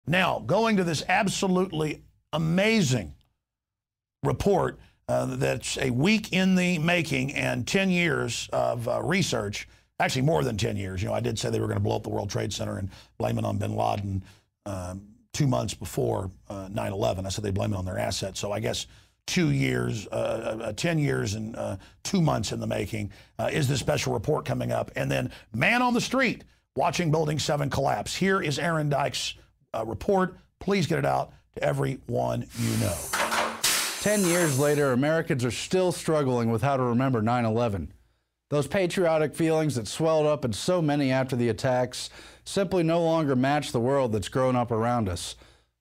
Now, going to this absolutely amazing report that's a week in the making and 10 years of research, actually more than 10 years. You know, I did say they were going to blow up the World Trade Center and blame it on bin Laden 2 months before 9/11. I said they blame it on their assets. So I guess 2 years, 10 years and 2 months in the making is this special report coming up. And then man on the street watching Building 7 collapse. Here is Aaron Dyke's report. Please get it out to everyone you know. 10 years later, Americans are still struggling with how to remember 9/11. Those patriotic feelings that swelled up in so many after the attacks simply no longer match the world that's grown up around us.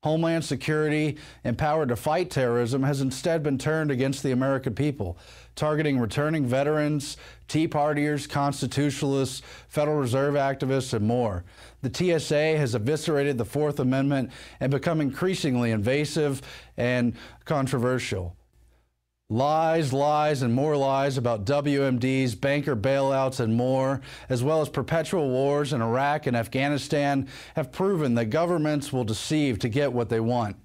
Homeland Security, empowered to fight terrorism, has instead been turned against the American people, targeting returning veterans, Tea Partiers, constitutionalists, Federal Reserve activists, and more. The TSA has eviscerated the Fourth Amendment and become increasingly invasive and controversial. Lies, lies, and more lies about WMDs, banker bailouts, and more, as well as perpetual wars in Iraq and Afghanistan, have proven that governments will deceive to get what they want.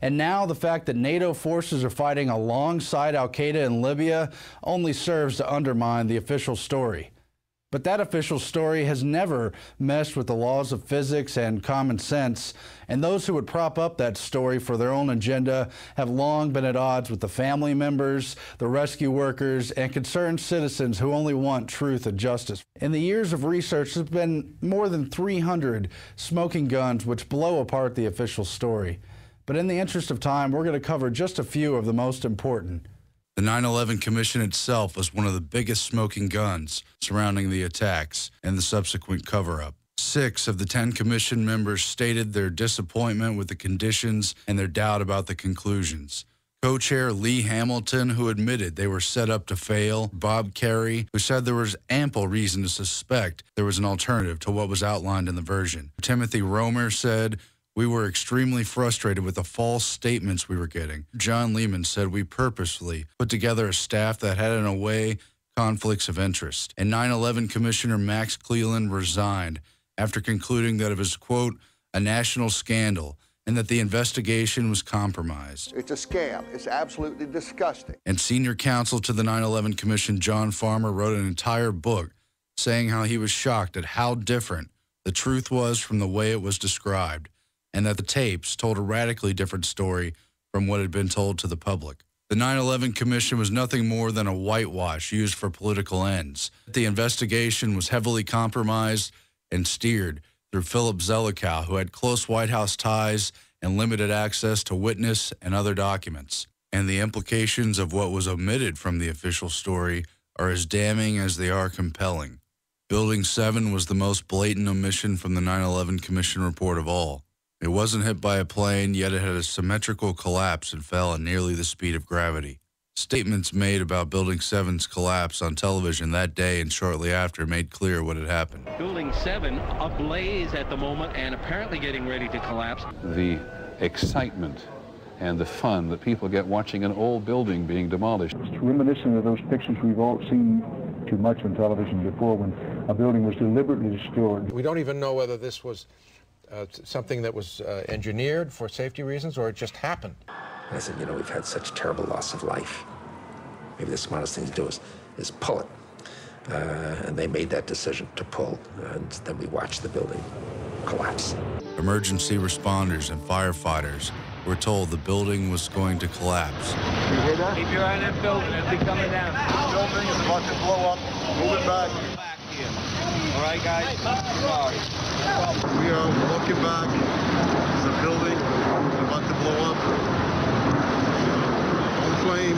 And now the fact that NATO forces are fighting alongside al-Qaeda in Libya only serves to undermine the official story. But that official story has never meshed with the laws of physics and common sense, and those who would prop up that story for their own agenda have long been at odds with the family members, the rescue workers, and concerned citizens who only want truth and justice. In the years of research, there's been more than 300 smoking guns which blow apart the official story. But in the interest of time, we're going to cover just a few of the most important. The 9/11 Commission itself was one of the biggest smoking guns surrounding the attacks and the subsequent cover-up. 6 of the 10 Commission members stated their disappointment with the conditions and their doubt about the conclusions. Co-chair Lee Hamilton, who admitted they were set up to fail. Bob Kerrey, who said there was ample reason to suspect there was an alternative to what was outlined in the version. Timothy Romer said, "We were extremely frustrated with the false statements we were getting." John Lehman said, "We purposefully put together a staff that had, in a way, conflicts of interest." And 9/11 Commissioner Max Cleland resigned after concluding that it was, quote, "a national scandal," and that the investigation was compromised. It's a scam. It's absolutely disgusting. And senior counsel to the 9/11 Commission, John Farmer, wrote an entire book saying how he was shocked at how different the truth was from the way it was described, and that the tapes told a radically different story from what had been told to the public. The 9/11 Commission was nothing more than a whitewash used for political ends. The investigation was heavily compromised and steered through Philip Zelikow, who had close White House ties and limited access to witness and other documents. And the implications of what was omitted from the official story are as damning as they are compelling. Building 7 was the most blatant omission from the 9/11 Commission report of all. It wasn't hit by a plane, yet it had a symmetrical collapse and fell at nearly the speed of gravity. Statements made about Building 7's collapse on television that day and shortly after made clear what had happened. Building 7 ablaze at the moment and apparently getting ready to collapse. The excitement and the fun that people get watching an old building being demolished. It's reminiscent of those pictures we've all seen too much on television before, when a building was deliberately destroyed. We don't even know whether this was something that was engineered for safety reasons, or it just happened. And I said, you know, we've had such terrible loss of life. Maybe the smartest thing to do is pull it. And they made that decision to pull, and then we watched the building collapse. Emergency responders and firefighters were told the building was going to collapse. You hear that? Keep your eye on that building. It'll be coming down. The building is about to blow up. Move it back. Back here. All right, guys? Sorry. We are looking back. There's a building about to blow up. On flame.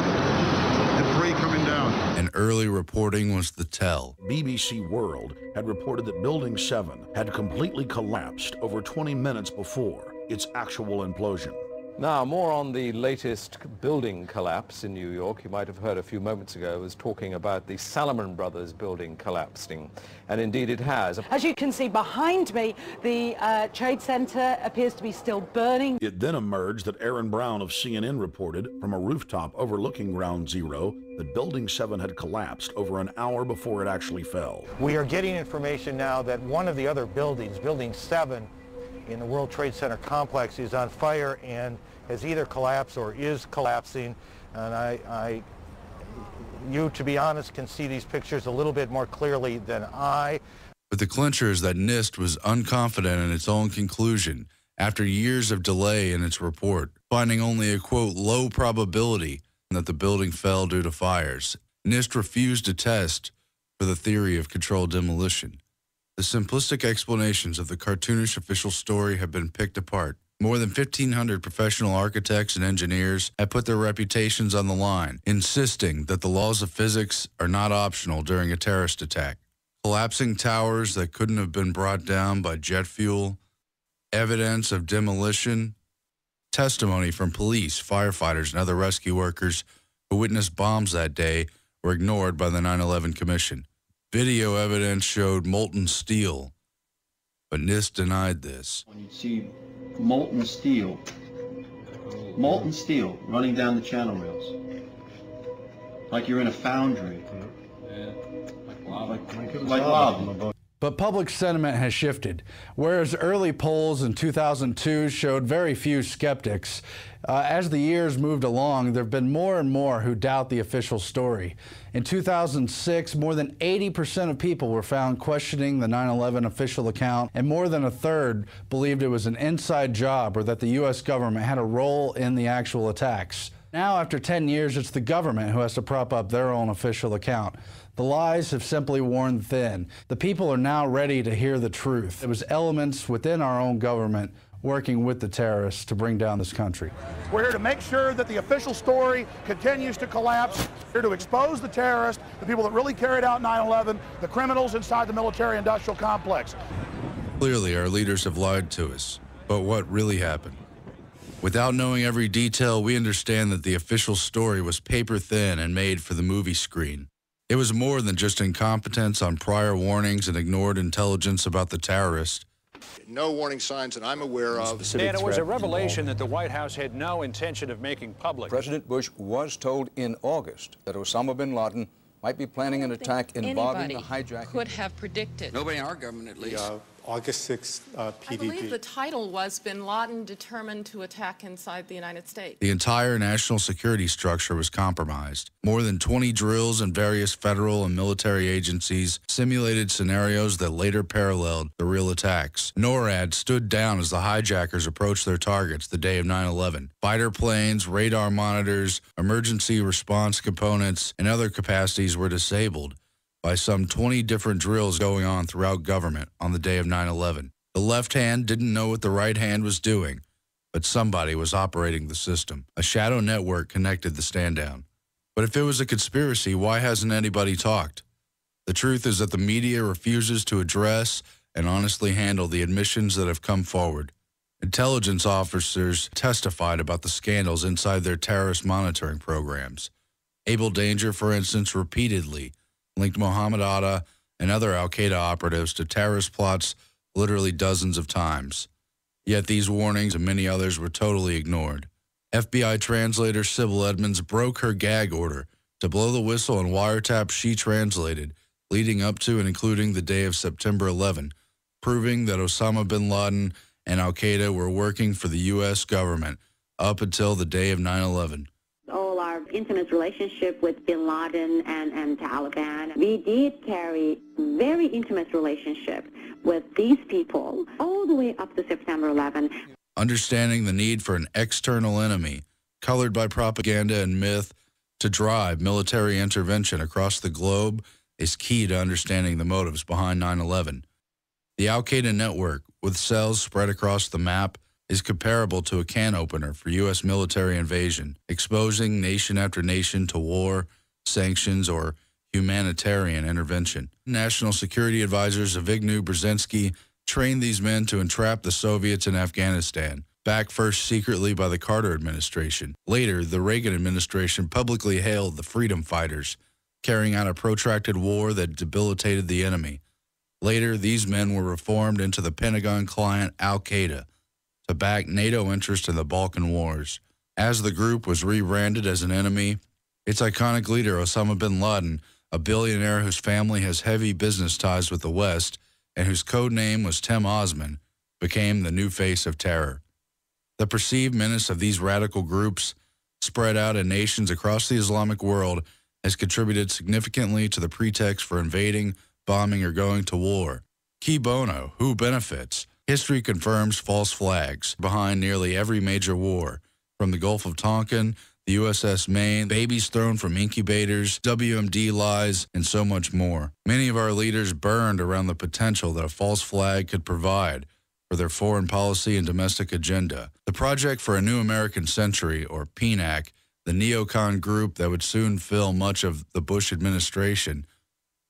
Debris coming down. And early reporting was the tell. BBC World had reported that Building 7 had completely collapsed over 20 minutes before its actual implosion. Now, more on the latest building collapse in New York. You might have heard a few moments ago I was talking about the Salomon Brothers building collapsing, and indeed it has. As you can see behind me, the Trade Center appears to be still burning. It then emerged that Aaron Brown of CNN reported from a rooftop overlooking Ground Zero that Building 7 had collapsed over an hour before it actually fell. We are getting information now that one of the other buildings, Building 7, in the World Trade Center complex is on fire and has either collapsed or is collapsing. And you, to be honest, can see these pictures a little bit more clearly than I. But the clincher is that NIST was unconfident in its own conclusion after years of delay in its report, finding only a, quote, low probability that the building fell due to fires. NIST refused to test for the theory of controlled demolition. The simplistic explanations of the cartoonish official story have been picked apart. More than 1,500 professional architects and engineers have put their reputations on the line, insisting that the laws of physics are not optional during a terrorist attack. Collapsing towers that couldn't have been brought down by jet fuel, evidence of demolition, testimony from police, firefighters, and other rescue workers who witnessed bombs that day were ignored by the 9/11 Commission. Video evidence showed molten steel, but NIST denied this. When you see molten steel running down the channel rails, like you're in a foundry, like lava. But public sentiment has shifted. Whereas early polls in 2002 showed very few skeptics, as the years moved along, there have been more and more who doubt the official story. In 2006, more than 80% of people were found questioning the 9/11 official account, and more than a third believed it was an inside job or that the U.S. government had a role in the actual attacks. Now, after 10 years, it's the government who has to prop up their own official account. The lies have simply worn thin. The people are now ready to hear the truth. It was elements within our own government working with the terrorists to bring down this country. We're here to make sure that the official story continues to collapse. We're here to expose the terrorists, the people that really carried out 9/11, the criminals inside the military-industrial complex. Clearly, our leaders have lied to us. But what really happened? Without knowing every detail, we understand that the official story was paper thin and made for the movie screen. It was more than just incompetence on prior warnings and ignored intelligence about the terrorist. No warning signs that I'm aware of. And it was a revelation that the White House had no intention of making public. President Bush was told in August that Osama bin Laden might be planning an attack involving the hijacking. Could have predicted. Nobody in our government, at least. August 6th PDP. I believe the title was Bin Laden Determined to Attack Inside the United States. The entire national security structure was compromised. More than 20 drills in various federal and military agencies simulated scenarios that later paralleled the real attacks. NORAD stood down as the hijackers approached their targets the day of 9/11. Fighter planes, radar monitors, emergency response components, and other capacities were disabled by some 20 different drills going on throughout government on the day of 9/11. The left hand didn't know what the right hand was doing, but somebody was operating the system. A shadow network connected the stand down. But if it was a conspiracy, why hasn't anybody talked? The truth is that the media refuses to address and honestly handle the admissions that have come forward. Intelligence officers testified about the scandals inside their terrorist monitoring programs. Abel Danger, for instance, repeatedly linked Mohammed Atta and other al-Qaeda operatives to terrorist plots literally dozens of times. Yet these warnings and many others were totally ignored. FBI translator Sybil Edmonds broke her gag order to blow the whistle on wiretaps she translated leading up to and including the day of September 11, proving that Osama bin Laden and al-Qaeda were working for the U.S. government up until the day of 9/11. All our intimate relationship with bin Laden and Taliban, we did carry very intimate relationship with these people all the way up to September 11. Understanding the need for an external enemy, colored by propaganda and myth, to drive military intervention across the globe is key to understanding the motives behind 9/11. The al-Qaeda network, with cells spread across the map, is comparable to a can opener for U.S. military invasion, exposing nation after nation to war, sanctions, or humanitarian intervention. National Security Advisor Zbigniew Brzezinski trained these men to entrap the Soviets in Afghanistan, backed first secretly by the Carter administration. Later, the Reagan administration publicly hailed the freedom fighters, carrying out a protracted war that debilitated the enemy. Later, these men were reformed into the Pentagon client al-Qaeda to back NATO interest in the Balkan Wars. As the group was rebranded as an enemy, its iconic leader, Osama bin Laden, a billionaire whose family has heavy business ties with the West and whose code name was Tim Osman, became the new face of terror. The perceived menace of these radical groups spread out in nations across the Islamic world has contributed significantly to the pretext for invading, bombing, or going to war. Qui bono, who benefits? History confirms false flags behind nearly every major war, from the Gulf of Tonkin, the USS Maine, babies thrown from incubators, WMD lies, and so much more. Many of our leaders burned around the potential that a false flag could provide for their foreign policy and domestic agenda. The Project for a New American Century, or PNAC, the neocon group that would soon fill much of the Bush administration,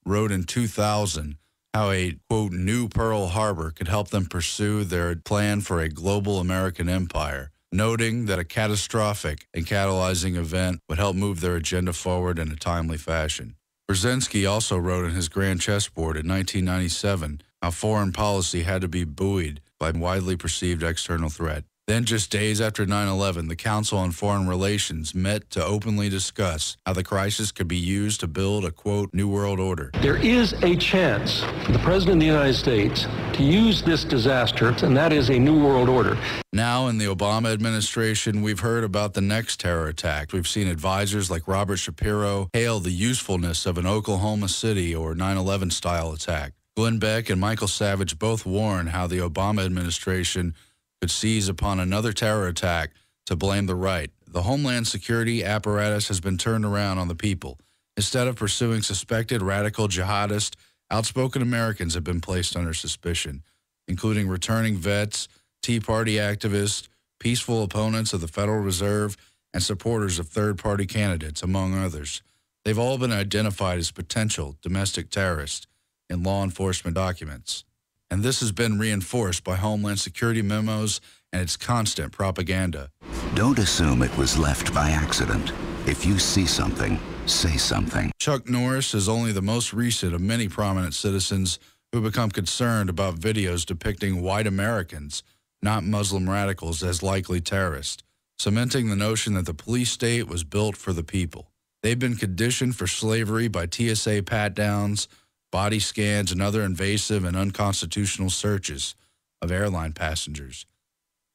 wrote in 2000 how a, quote, new Pearl Harbor could help them pursue their plan for a global American empire, noting that a catastrophic and catalyzing event would help move their agenda forward in a timely fashion. Brzezinski also wrote in his Grand Chessboard in 1997 how foreign policy had to be buoyed by widely perceived external threat. Then, just days after 9/11, the Council on Foreign Relations met to openly discuss how the crisis could be used to build a, quote, new world order. There is a chance for the President of the United States to use this disaster, and that is a new world order. Now, in the Obama administration, we've heard about the next terror attack. We've seen advisors like Robert Shapiro hail the usefulness of an Oklahoma City or 9/11 style attack. Glenn Beck and Michael Savage both warn how the Obama administration could seize upon another terror attack to blame the right. The Homeland Security apparatus has been turned around on the people. Instead of pursuing suspected radical jihadists, outspoken Americans have been placed under suspicion, including returning vets, Tea Party activists, peaceful opponents of the Federal Reserve, and supporters of third-party candidates, among others. They've all been identified as potential domestic terrorists in law enforcement documents. And this has been reinforced by Homeland Security memos and its constant propaganda. Don't assume it was left by accident. If you see something, say something. Chuck Norris is only the most recent of many prominent citizens who become concerned about videos depicting white Americans, not Muslim radicals, as likely terrorists, cementing the notion that the police state was built for the people. They've been conditioned for slavery by TSA pat-downs, body scans, and other invasive and unconstitutional searches of airline passengers.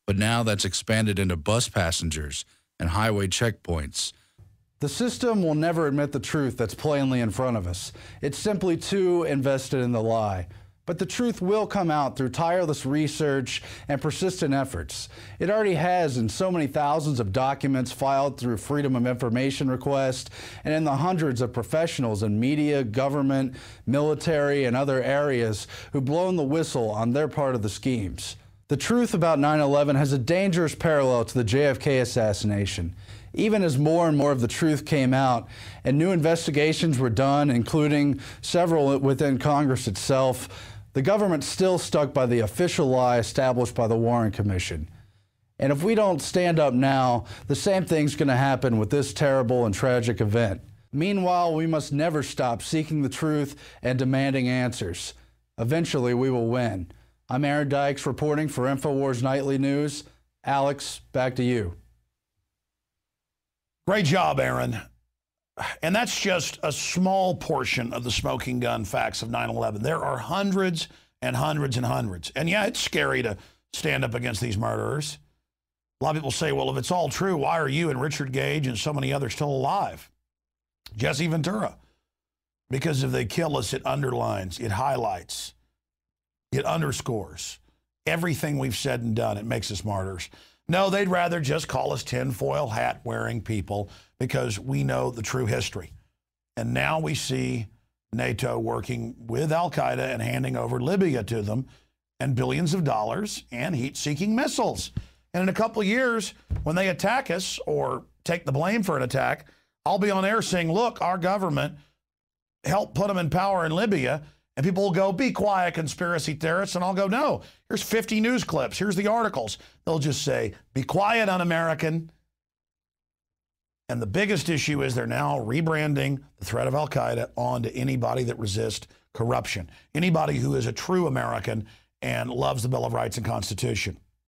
But now that's expanded into bus passengers and highway checkpoints. The system will never admit the truth that's plainly in front of us. It's simply too invested in the lie. But the truth will come out through tireless research and persistent efforts. It already has in so many thousands of documents filed through Freedom of Information requests and in the hundreds of professionals in media, government, military, and other areas who've blown the whistle on their part of the schemes. The truth about 9/11 has a dangerous parallel to the JFK assassination. Even as more and more of the truth came out and new investigations were done, including several within Congress itself, the government still stuck by the official lie established by the Warren Commission. And if we don't stand up now, the same thing's going to happen with this terrible and tragic event. Meanwhile, we must never stop seeking the truth and demanding answers. Eventually, we will win. I'm Aaron Dykes reporting for InfoWars Nightly News. Alex, back to you. Great job, Aaron. And that's just a small portion of the smoking gun facts of 9/11. There are hundreds and hundreds and hundreds. And yeah, it's scary to stand up against these murderers. A lot of people say, well, if it's all true, why are you and Richard Gage and so many others still alive? Jesse Ventura. Because if they kill us, it underlines, it highlights, it underscores everything we've said and done. It makes us martyrs. No, they'd rather just call us tinfoil hat-wearing people because we know the true history. And now we see NATO working with al-Qaeda and handing over Libya to them and billions of dollars and heat-seeking missiles. And in a couple of years, when they attack us or take the blame for an attack, I'll be on air saying, look, our government helped put them in power in Libya. And people will go, be quiet, conspiracy theorists. And I'll go, no, here's 50 news clips. Here's the articles. They'll just say, be quiet, un-American. And the biggest issue is they're now rebranding the threat of al-Qaeda onto anybody that resists corruption, anybody who is a true American and loves the Bill of Rights and Constitution.